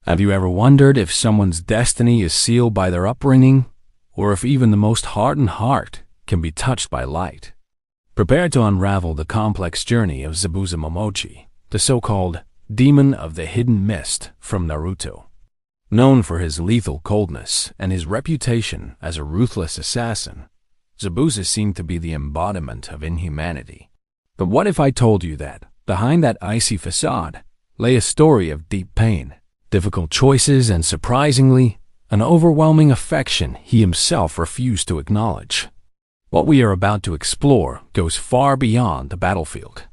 Have you ever wondered if someone's destiny is sealed by their upbringing, or if even the most hardened heart can be touched by light? Prepare to unravel the complex journey of Zabuza Momochi, the so-called Demon of the Hidden Mist from Naruto. Known for his lethal coldness and his reputation as a ruthless assassin, Zabuza seemed to be the embodiment of inhumanity. But what if I told you that, behind that icy facade, lay a story of deep pain, difficult choices, and surprisingly, an overwhelming affection he himself refused to acknowledge? What we are about to explore goes far beyond the battlefield.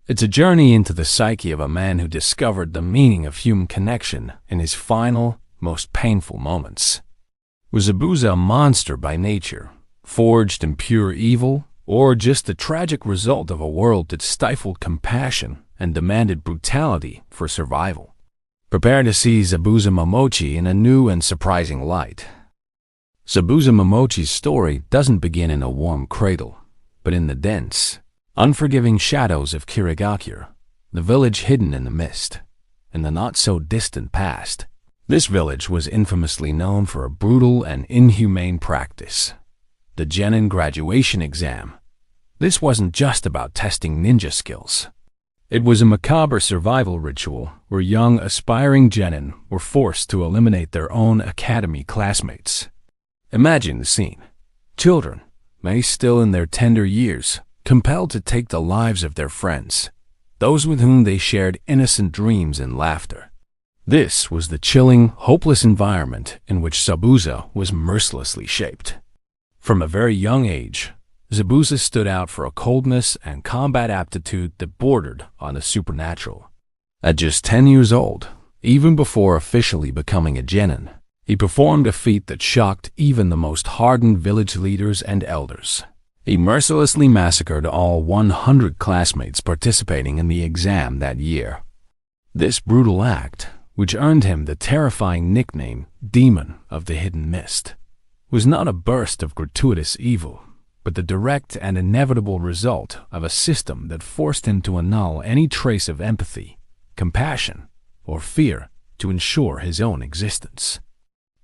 It's a journey into the psyche of a man who discovered the meaning of human connection in his final, most painful moments. Was Zabuza a monster by nature, forged in pure evil, or just the tragic result of a world that stifled compassion and demanded brutality for survival? Prepare to see Zabuza Momochi in a new and surprising light. Zabuza Momochi's story doesn't begin in a warm cradle, but in the dense, unforgiving shadows of Kirigakure, the village hidden in the mist. In the not-so-distant past, this village was infamously known for a brutal and inhumane practice: the genin graduation exam. This wasn't just about testing ninja skills. It was a macabre survival ritual where young, aspiring genin were forced to eliminate their own academy classmates. Imagine the scene. Children, many still in their tender years, compelled to take the lives of their friends, those with whom they shared innocent dreams and laughter. This was the chilling, hopeless environment in which Zabuza was mercilessly shaped. From a very young age, Zabuza stood out for a coldness and combat aptitude that bordered on the supernatural. At just 10 years old, even before officially becoming a genin, he performed a feat that shocked even the most hardened village leaders and elders. He mercilessly massacred all 100 classmates participating in the exam that year. This brutal act, which earned him the terrifying nickname Demon of the Hidden Mist, was not a burst of gratuitous evil, but the direct and inevitable result of a system that forced him to annul any trace of empathy, compassion, or fear to ensure his own existence.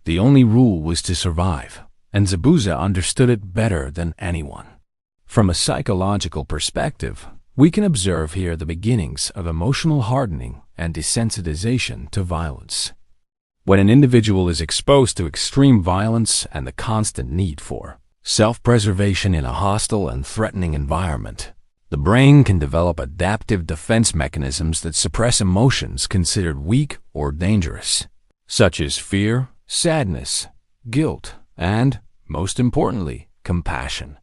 The only rule was to survive, and Zabuza understood it better than anyone. From a psychological perspective, we can observe here the beginnings of emotional hardening and desensitization to violence. When an individual is exposed to extreme violence and the constant need for self-preservation in a hostile and threatening environment, the brain can develop adaptive defense mechanisms that suppress emotions considered weak or dangerous, such as fear, sadness, guilt, and, most importantly, compassion.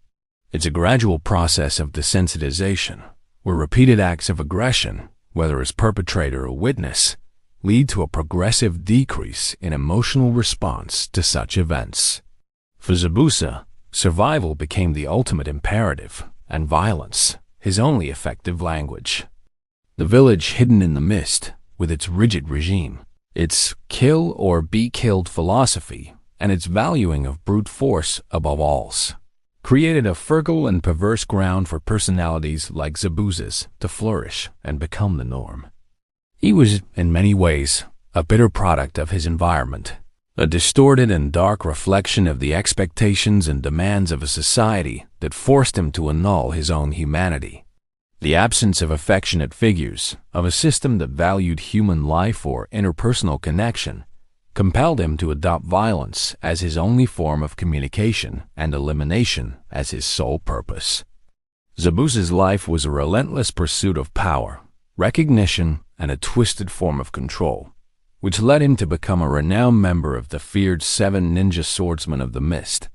It's a gradual process of desensitization, where repeated acts of aggression, whether as perpetrator or witness, lead to a progressive decrease in emotional response to such events. For Zabuza, survival became the ultimate imperative, and violence his only effective language. The village hidden in the mist, with its rigid regime, its kill or be killed philosophy, and its valuing of brute force above alls, created a fertile and perverse ground for personalities like Zabuza's to flourish and become the norm. He was, in many ways, a bitter product of his environment, a distorted and dark reflection of the expectations and demands of a society that forced him to annul his own humanity. The absence of affectionate figures, of a system that valued human life or interpersonal connection, compelled him to adopt violence as his only form of communication and elimination as his sole purpose. Zabuza's life was a relentless pursuit of power, recognition, and a twisted form of control, which led him to become a renowned member of the feared 7 Ninja Swordsmen of the Mist,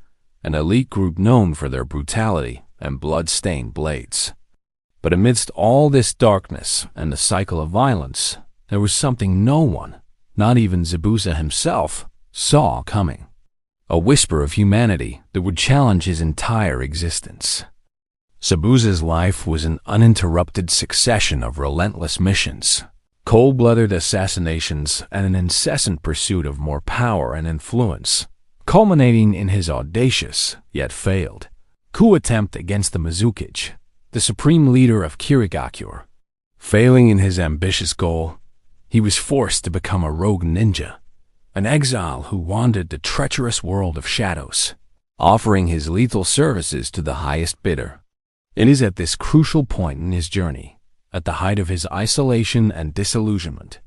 an elite group known for their brutality and blood-stained blades. But amidst all this darkness and the cycle of violence, there was something no one, not even Zabuza himself, saw coming. A whisper of humanity that would challenge his entire existence. Zabuza's life was an uninterrupted succession of relentless missions, cold-blooded assassinations, and an incessant pursuit of more power and influence, culminating in his audacious, yet failed, coup attempt against the Mizukage, the supreme leader of Kirigakure. Failing in his ambitious goal, He was forced to become a rogue ninja, an exile who wandered the treacherous world of shadows, offering his lethal services to the highest bidder. It is at this crucial point in his journey, at the height of his isolation and disillusionment,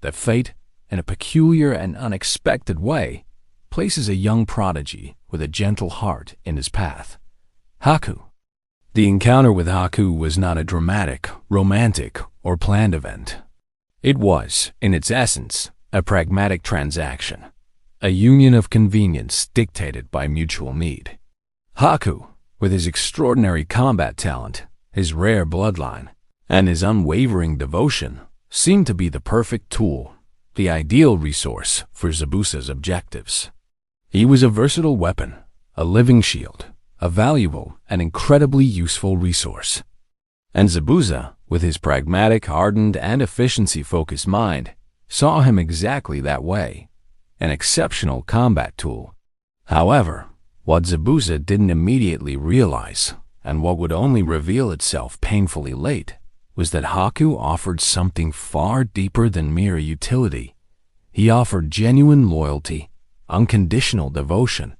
that fate, in a peculiar and unexpected way, places a young prodigy with a gentle heart in his path. Haku. The encounter with Haku was not a dramatic, romantic, or planned event. It was, in its essence, a pragmatic transaction, a union of convenience dictated by mutual need. Haku, with his extraordinary combat talent, his rare bloodline, and his unwavering devotion, seemed to be the perfect tool, the ideal resource for Zabuza's objectives. He was a versatile weapon, a living shield, a valuable and incredibly useful resource. And Zabuza, with his pragmatic, hardened, and efficiency-focused mind, saw him exactly that way, an exceptional combat tool. However, what Zabuza didn't immediately realize, and what would only reveal itself painfully late, was that Haku offered something far deeper than mere utility. He offered genuine loyalty, unconditional devotion,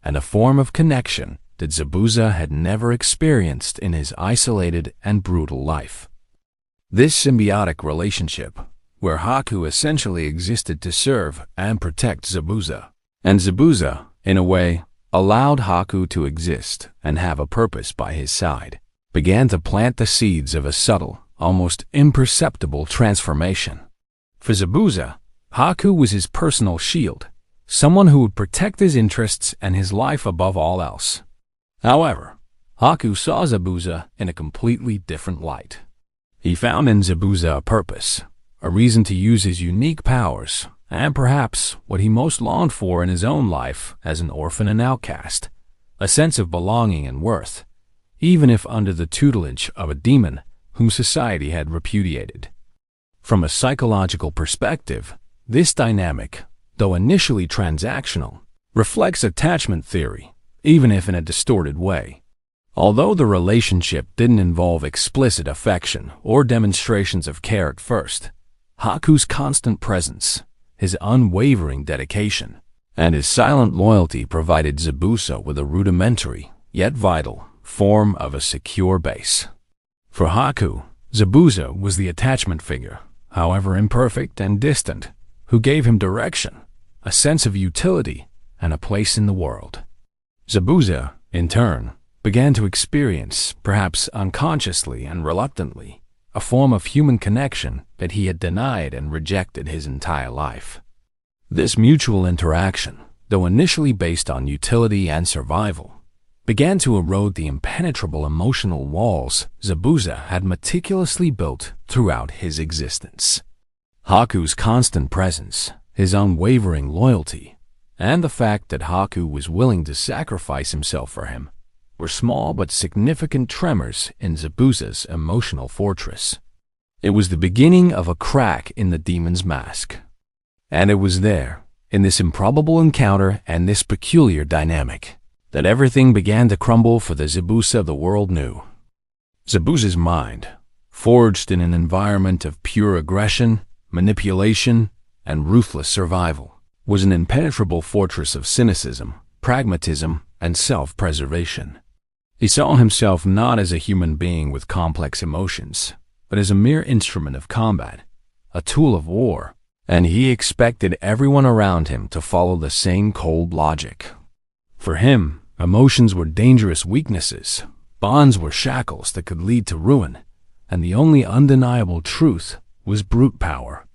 and a form of connection that Zabuza had never experienced in his isolated and brutal life. This symbiotic relationship, where Haku essentially existed to serve and protect Zabuza, and Zabuza, in a way, allowed Haku to exist and have a purpose by his side, began to plant the seeds of a subtle, almost imperceptible transformation. For Zabuza, Haku was his personal shield, someone who would protect his interests and his life above all else. However, Haku saw Zabuza in a completely different light. He found in Zabuza a purpose, a reason to use his unique powers, and perhaps what he most longed for in his own life as an orphan and outcast, a sense of belonging and worth, even if under the tutelage of a demon whom society had repudiated. From a psychological perspective, this dynamic, though initially transactional, reflects attachment theory, even if in a distorted way. Although the relationship didn't involve explicit affection or demonstrations of care at first, Haku's constant presence, his unwavering dedication, and his silent loyalty provided Zabuza with a rudimentary, yet vital, form of a secure base. For Haku, Zabuza was the attachment figure, however imperfect and distant, who gave him direction, a sense of utility, and a place in the world. Zabuza, in turn, began to experience, perhaps unconsciously and reluctantly, a form of human connection that he had denied and rejected his entire life. This mutual interaction, though initially based on utility and survival, began to erode the impenetrable emotional walls Zabuza had meticulously built throughout his existence. Haku's constant presence, his unwavering loyalty, and the fact that Haku was willing to sacrifice himself for him were small but significant tremors in Zabuza's emotional fortress. It was the beginning of a crack in the demon's mask. And it was there, in this improbable encounter and this peculiar dynamic, that everything began to crumble for the Zabuza the world knew. Zabuza's mind, forged in an environment of pure aggression, manipulation, and ruthless survival, was an impenetrable fortress of cynicism, pragmatism, and self-preservation. He saw himself not as a human being with complex emotions, but as a mere instrument of combat, a tool of war, and he expected everyone around him to follow the same cold logic. For him, emotions were dangerous weaknesses, bonds were shackles that could lead to ruin, and the only undeniable truth was brute power.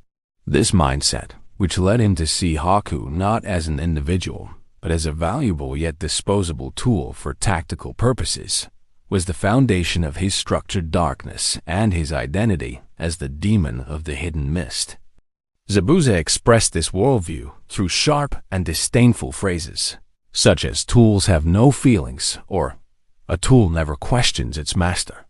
This mindset, which led him to see Haku not as an individual, but as a valuable yet disposable tool for tactical purposes, was the foundation of his structured darkness and his identity as the demon of the hidden mist. Zabuza expressed this worldview through sharp and disdainful phrases, such as "tools have no feelings" or "a tool never questions its master."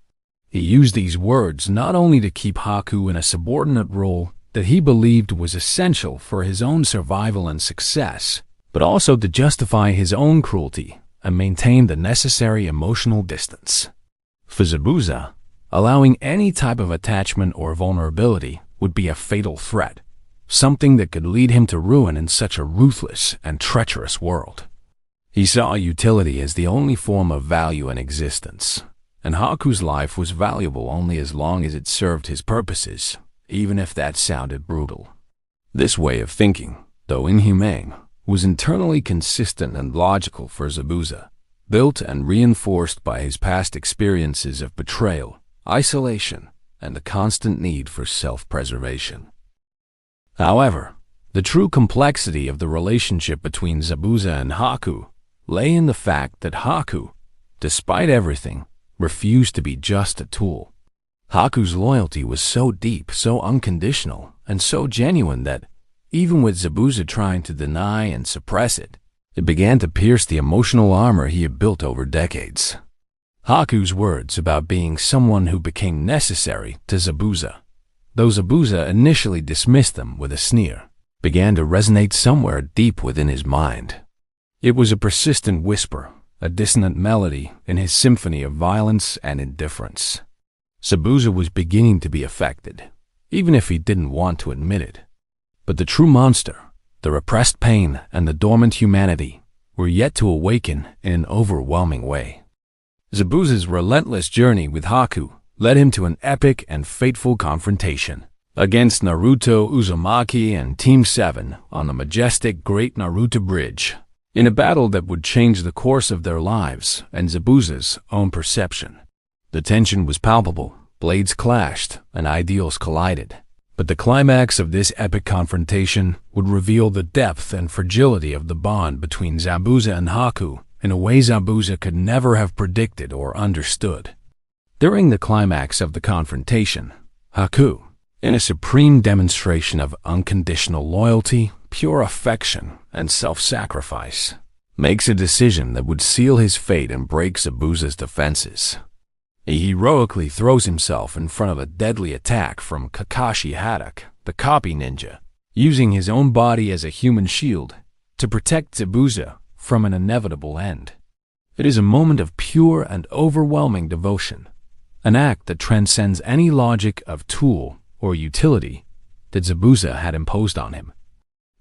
He used these words not only to keep Haku in a subordinate role that he believed was essential for his own survival and success, but also to justify his own cruelty and maintain the necessary emotional distance. For Zabuza, allowing any type of attachment or vulnerability would be a fatal threat, something that could lead him to ruin in such a ruthless and treacherous world. He saw utility as the only form of value in existence, and Haku's life was valuable only as long as it served his purposes, even if that sounded brutal. This way of thinking, though inhumane, was internally consistent and logical for Zabuza, built and reinforced by his past experiences of betrayal, isolation, and the constant need for self-preservation. However, the true complexity of the relationship between Zabuza and Haku lay in the fact that Haku, despite everything, refused to be just a tool. Haku's loyalty was so deep, so unconditional, and so genuine that, even with Zabuza trying to deny and suppress it, it began to pierce the emotional armor he had built over decades. Haku's words about being someone who became necessary to Zabuza, though Zabuza initially dismissed them with a sneer, began to resonate somewhere deep within his mind. It was a persistent whisper, a dissonant melody in his symphony of violence and indifference. Zabuza was beginning to be affected, even if he didn't want to admit it. But the true monster, the repressed pain and the dormant humanity, were yet to awaken in an overwhelming way. Zabuza's relentless journey with Haku led him to an epic and fateful confrontation against Naruto Uzumaki and Team 7 on the majestic Great Naruto Bridge, in a battle that would change the course of their lives and Zabuza's own perception. The tension was palpable, blades clashed, and ideals collided. But the climax of this epic confrontation would reveal the depth and fragility of the bond between Zabuza and Haku in a way Zabuza could never have predicted or understood. During the climax of the confrontation, Haku, in a supreme demonstration of unconditional loyalty, pure affection, and self-sacrifice, makes a decision that would seal his fate and break Zabuza's defenses. He heroically throws himself in front of a deadly attack from Kakashi Haddock, the copy ninja, using his own body as a human shield to protect Zabuza from an inevitable end. It is a moment of pure and overwhelming devotion, an act that transcends any logic of tool or utility that Zabuza had imposed on him.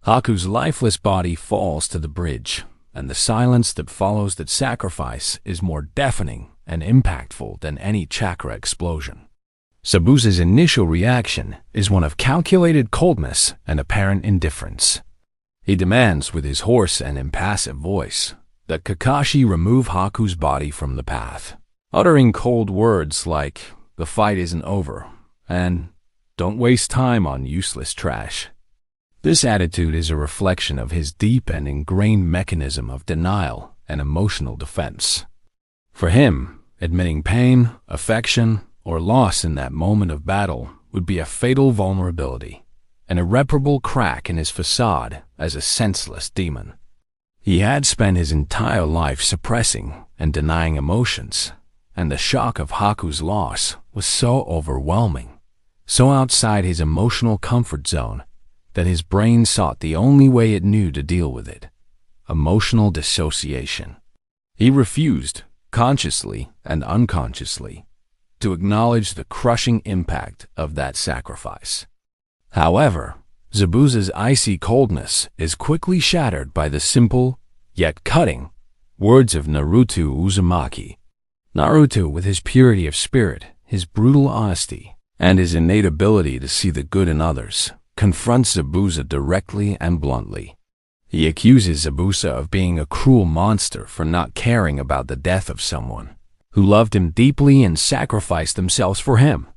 Haku's lifeless body falls to the bridge, and the silence that follows that sacrifice is more deafening and impactful than any chakra explosion. Zabuza's initial reaction is one of calculated coldness and apparent indifference. He demands with his hoarse and impassive voice that Kakashi remove Haku's body from the path, uttering cold words like, "The fight isn't over," and "Don't waste time on useless trash." This attitude is a reflection of his deep and ingrained mechanism of denial and emotional defense. For him, admitting pain, affection, or loss in that moment of battle would be a fatal vulnerability, an irreparable crack in his facade as a senseless demon. He had spent his entire life suppressing and denying emotions, and the shock of Haku's loss was so overwhelming, so outside his emotional comfort zone, that his brain sought the only way it knew to deal with it: emotional dissociation. He refused, consciously and unconsciously, to acknowledge the crushing impact of that sacrifice. However, Zabuza's icy coldness is quickly shattered by the simple, yet cutting, words of Naruto Uzumaki. Naruto, with his purity of spirit, his brutal honesty, and his innate ability to see the good in others, confronts Zabuza directly and bluntly. He accuses Zabuza of being a cruel monster for not caring about the death of someone who loved him deeply and sacrificed themselves for him.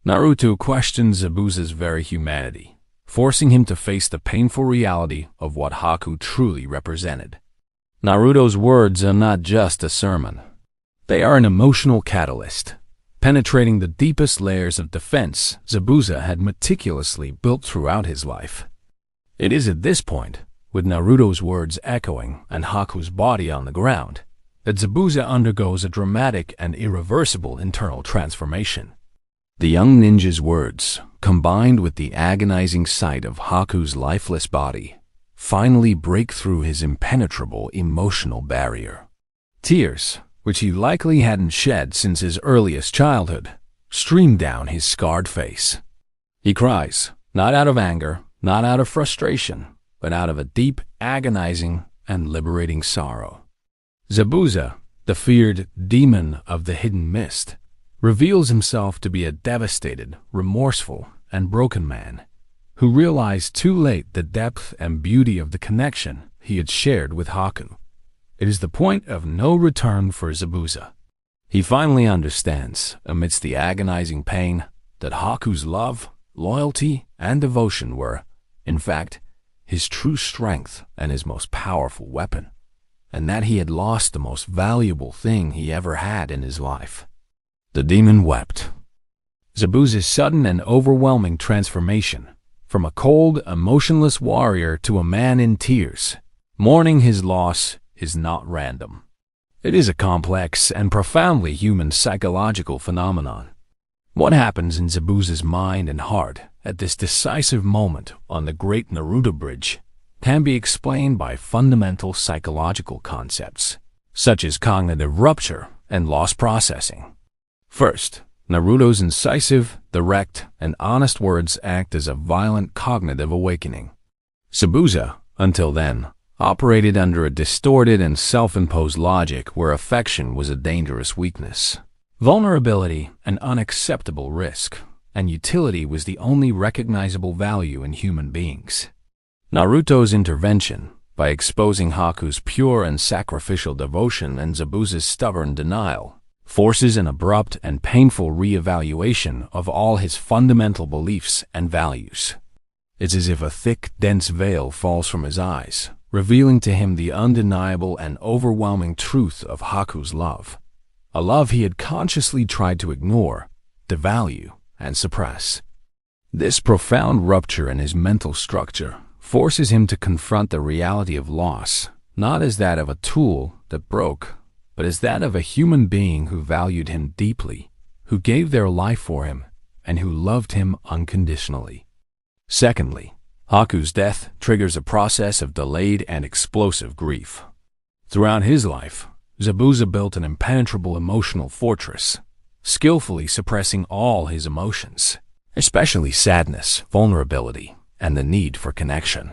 Naruto questions Zabuza's very humanity, forcing him to face the painful reality of what Haku truly represented. Naruto's words are not just a sermon. They are an emotional catalyst, penetrating the deepest layers of defense Zabuza had meticulously built throughout his life. It is at this point, with Naruto's words echoing and Haku's body on the ground, that Zabuza undergoes a dramatic and irreversible internal transformation. The young ninja's words, combined with the agonizing sight of Haku's lifeless body, finally break through his impenetrable emotional barrier. Tears, which he likely hadn't shed since his earliest childhood, streamed down his scarred face. He cries, not out of anger, not out of frustration, but out of a deep, agonizing, and liberating sorrow. Zabuza, the feared demon of the hidden mist, reveals himself to be a devastated, remorseful, and broken man who realized too late the depth and beauty of the connection he had shared with Haku. It is the point of no return for Zabuza. He finally understands, amidst the agonizing pain, that Haku's love, loyalty, and devotion were, in fact, his true strength and his most powerful weapon, and that he had lost the most valuable thing he ever had in his life. The demon wept. Zabuza's sudden and overwhelming transformation, from a cold, emotionless warrior to a man in tears, mourning his loss, is not random. It is a complex and profoundly human psychological phenomenon. What happens in Zabuza's mind and heart at this decisive moment on the Great Naruto Bridge can be explained by fundamental psychological concepts, such as cognitive rupture and loss processing. First, Naruto's incisive, direct, and honest words act as a violent cognitive awakening. Zabuza, until then, operated under a distorted and self-imposed logic where affection was a dangerous weakness, vulnerability an unacceptable risk, and utility was the only recognizable value in human beings. Naruto's intervention, by exposing Haku's pure and sacrificial devotion and Zabuza's stubborn denial, forces an abrupt and painful re-evaluation of all his fundamental beliefs and values. It's as if a thick, dense veil falls from his eyes, revealing to him the undeniable and overwhelming truth of Haku's love, a love he had consciously tried to ignore, devalue, and suppress. This profound rupture in his mental structure forces him to confront the reality of loss, not as that of a tool that broke, but as that of a human being who valued him deeply, who gave their life for him, and who loved him unconditionally. Secondly, Haku's death triggers a process of delayed and explosive grief. Throughout his life, Zabuza built an impenetrable emotional fortress, skillfully suppressing all his emotions, especially sadness, vulnerability, and the need for connection.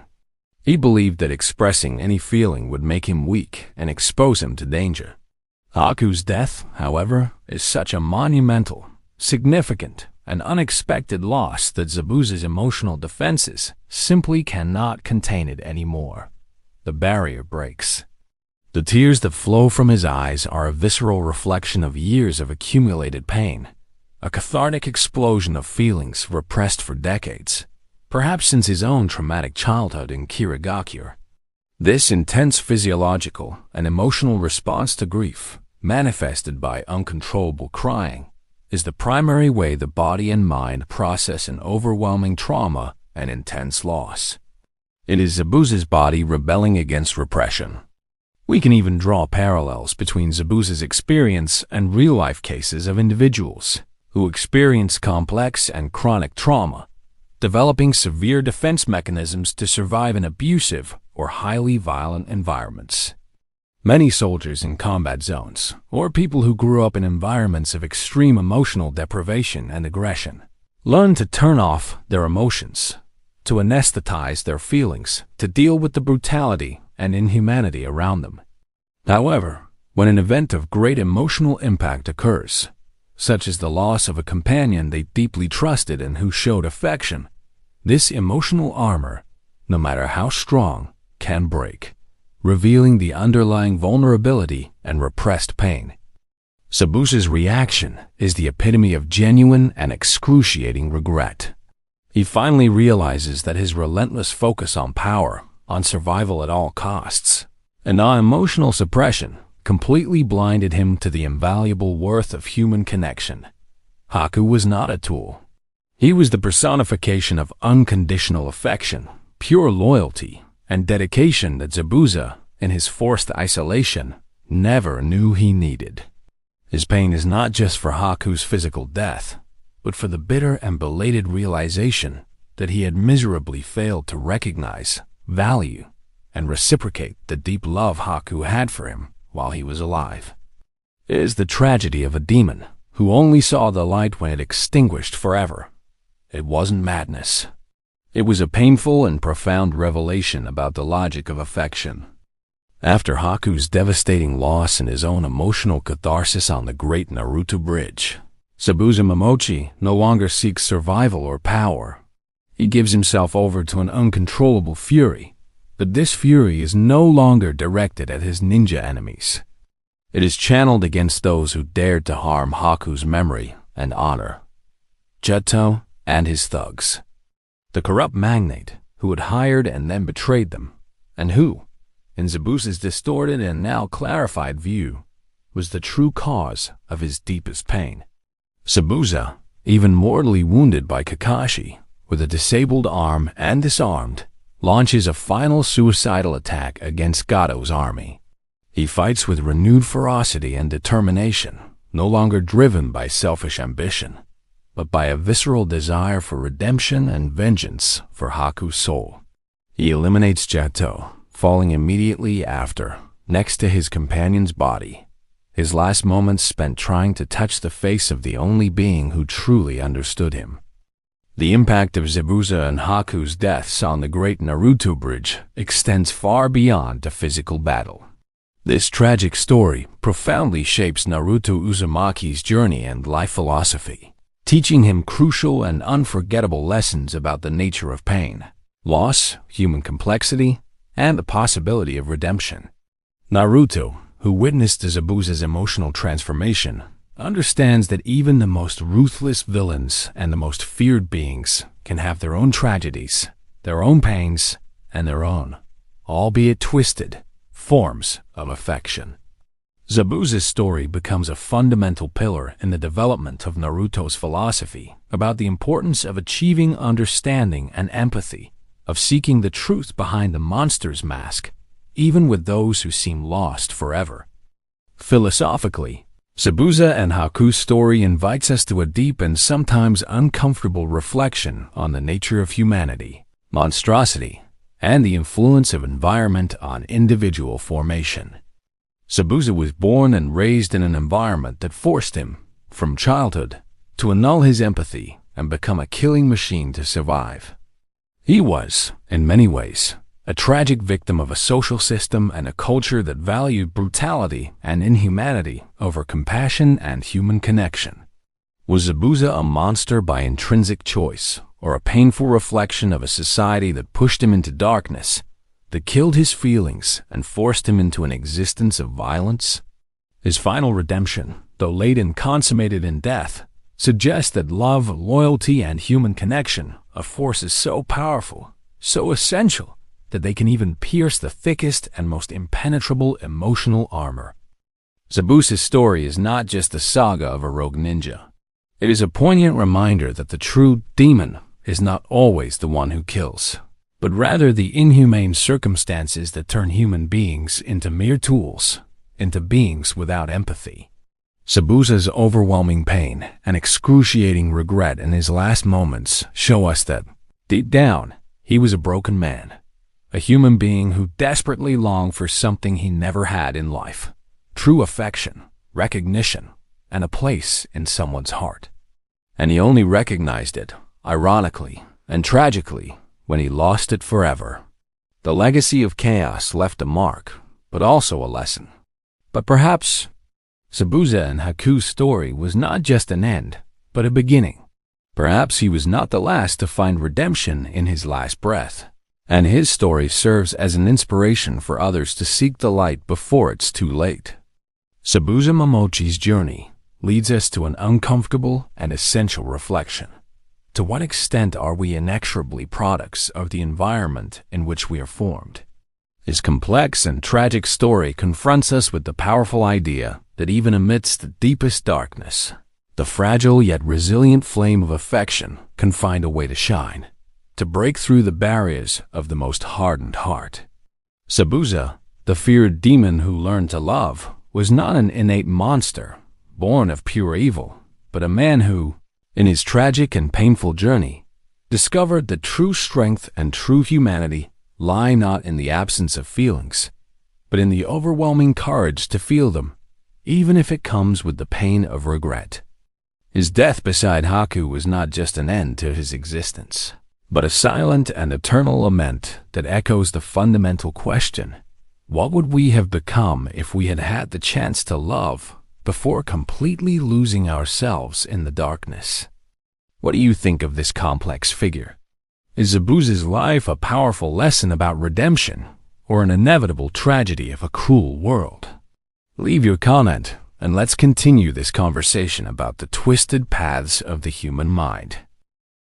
He believed that expressing any feeling would make him weak and expose him to danger. Haku's death, however, is such a monumental, significant, and unexpected loss that Zabuza's emotional defenses simply cannot contain it anymore. The barrier breaks. The tears that flow from his eyes are a visceral reflection of years of accumulated pain, a cathartic explosion of feelings repressed for decades, perhaps since his own traumatic childhood in Kirigakure. This intense physiological and emotional response to grief, manifested by uncontrollable crying, is the primary way the body and mind process an overwhelming trauma and intense loss. It is Zabuza's body rebelling against repression. We can even draw parallels between Zabuza's experience and real-life cases of individuals who experience complex and chronic trauma, developing severe defense mechanisms to survive in abusive or highly violent environments. Many soldiers in combat zones, or people who grew up in environments of extreme emotional deprivation and aggression, learn to turn off their emotions, to anesthetize their feelings, to deal with the brutality and inhumanity around them. However, when an event of great emotional impact occurs, such as the loss of a companion they deeply trusted and who showed affection, this emotional armor, no matter how strong, can break, revealing the underlying vulnerability and repressed pain. Zabuza's reaction is the epitome of genuine and excruciating regret. He finally realizes that his relentless focus on power, on survival at all costs, and on emotional suppression completely blinded him to the invaluable worth of human connection. Haku was not a tool. He was the personification of unconditional affection, pure loyalty, and dedication that Zabuza, in his forced isolation, never knew he needed. His pain is not just for Haku's physical death, but for the bitter and belated realization that he had miserably failed to recognize, value, and reciprocate the deep love Haku had for him while he was alive. It is the tragedy of a demon who only saw the light when it extinguished forever. it wasn't madness. It was a painful and profound revelation about the logic of affection. After Haku's devastating loss and his own emotional catharsis on the great Naruto bridge, Zabuza Momochi no longer seeks survival or power. He gives himself over to an uncontrollable fury, but this fury is no longer directed at his ninja enemies. It is channeled against those who dared to harm Haku's memory and honor, Jutto and his thugs. The corrupt magnate who had hired and then betrayed them, and who, in Zabuza's distorted and now clarified view, was the true cause of his deepest pain. Zabuza, even mortally wounded by Kakashi, with a disabled arm and disarmed, launches a final suicidal attack against Gato's army. He fights with renewed ferocity and determination, no longer driven by selfish ambition, but by a visceral desire for redemption and vengeance for Haku's soul. He eliminates Jutto, falling immediately after, next to his companion's body, his last moments spent trying to touch the face of the only being who truly understood him. The impact of Zabuza and Haku's deaths on the great Naruto bridge extends far beyond the physical battle. This tragic story profoundly shapes Naruto Uzumaki's journey and life philosophy, teaching him crucial and unforgettable lessons about the nature of pain, loss, human complexity, and the possibility of redemption. Naruto, who witnessed Zabuza's emotional transformation, understands that even the most ruthless villains and the most feared beings can have their own tragedies, their own pains, and their own, albeit twisted, forms of affection. Zabuza's story becomes a fundamental pillar in the development of Naruto's philosophy about the importance of achieving understanding and empathy, of seeking the truth behind the monster's mask, even with those who seem lost forever. Philosophically, Zabuza and Haku's story invites us to a deep and sometimes uncomfortable reflection on the nature of humanity, monstrosity, and the influence of environment on individual formation. Zabuza was born and raised in an environment that forced him, from childhood, to annul his empathy and become a killing machine to survive. He was, in many ways, a tragic victim of a social system and a culture that valued brutality and inhumanity over compassion and human connection. Was Zabuza a monster by intrinsic choice, or a painful reflection of a society that pushed him into darkness, that killed his feelings and forced him into an existence of violence? His final redemption, though late and consummated in death, suggests that love, loyalty, and human connection are forces so powerful, so essential, that they can even pierce the thickest and most impenetrable emotional armor. Zabuza's story is not just the saga of a rogue ninja. It is a poignant reminder that the true demon is not always the one who kills, but rather the inhumane circumstances that turn human beings into mere tools, into beings without empathy. Zabuza's overwhelming pain and excruciating regret in his last moments show us that, deep down, he was a broken man, a human being who desperately longed for something he never had in life: true affection, recognition, and a place in someone's heart. And he only recognized it, ironically and tragically, when he lost it forever. The legacy of chaos left a mark, but also a lesson. But perhaps Zabuza and Haku's story was not just an end, but a beginning. Perhaps he was not the last to find redemption in his last breath, and his story serves as an inspiration for others to seek the light before it's too late. Zabuza Momochi's journey leads us to an uncomfortable and essential reflection. To what extent are we inexorably products of the environment in which we are formed? His complex and tragic story confronts us with the powerful idea that even amidst the deepest darkness, the fragile yet resilient flame of affection can find a way to shine, to break through the barriers of the most hardened heart. Zabuza, the feared demon who learned to love, was not an innate monster, born of pure evil, but a man who, in his tragic and painful journey, discovered that true strength and true humanity lie not in the absence of feelings, but in the overwhelming courage to feel them, even if it comes with the pain of regret. His death beside Haku was not just an end to his existence, but a silent and eternal lament that echoes the fundamental question: what would we have become if we had had the chance to love before completely losing ourselves in the darkness? What do you think of this complex figure? Is Zabuza's life a powerful lesson about redemption, or an inevitable tragedy of a cruel world? Leave your comment, and let's continue this conversation about the twisted paths of the human mind.